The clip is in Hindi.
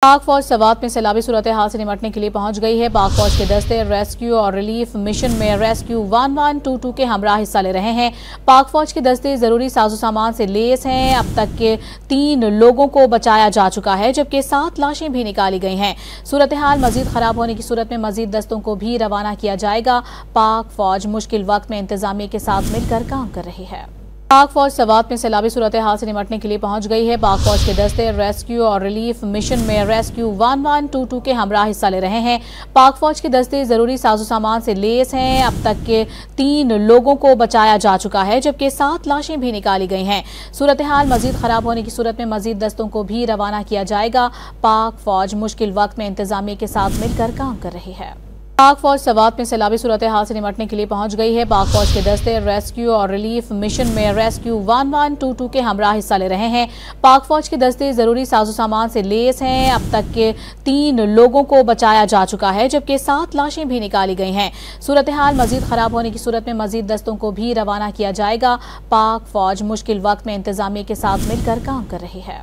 पाक फौज सवात में सैलाबी सूरत हाल से निपटने के लिए पहुंच गई है। पाक फौज के दस्ते रेस्क्यू और रिलीफ मिशन में रेस्क्यू 1122 के हमरा हिस्सा ले रहे हैं। पाक फौज के दस्ते जरूरी साजो सामान से लेस हैं। अब तक के 3 लोगों को बचाया जा चुका है, जबकि 7 लाशें भी निकाली गई हैं। सूरत हाल मजीद खराब होने की सूरत में मजीद दस्तों को भी रवाना किया जाएगा। पाक फौज मुश्किल वक्त में इंतजामिया के साथ मिलकर काम कर रही है। पाक फौज सवात में सैलाबी सूरत हाल से निपटने के लिए पहुंच गई है। पाक फौज के दस्ते रेस्क्यू और रिलीफ मिशन में रेस्क्यू 1122 के हमरा हिस्सा ले रहे हैं। पाक फौज के दस्ते जरूरी साजो सामान से लेस हैं। अब तक के 3 लोगों को बचाया जा चुका है, जबकि 7 लाशें भी निकाली गई हैं। सूरत हाल मजीद खराब होने की सूरत में मजीद दस्तों को भी रवाना किया जाएगा। पाक फौज मुश्किल वक्त में इंतजामिया के साथ मिलकर काम कर रही है। पाक फौज सवात में सैलाबी सूरत हाल से निपटने के लिए पहुंच गई है। पाक फौज के दस्ते रेस्क्यू और रिलीफ मिशन में रेस्क्यू 1122 के हमरा हिस्सा ले रहे हैं। पाक फौज के दस्ते जरूरी साजो सामान से लेस हैं। अब तक के 3 लोगों को बचाया जा चुका है, जबकि 7 लाशें भी निकाली गई हैं। सूरत हाल मजीद खराब होने की सूरत में मजीद दस्तों को भी रवाना किया जाएगा। पाक फौज मुश्किल वक्त में इंतजामिया के साथ मिलकर काम कर रही है।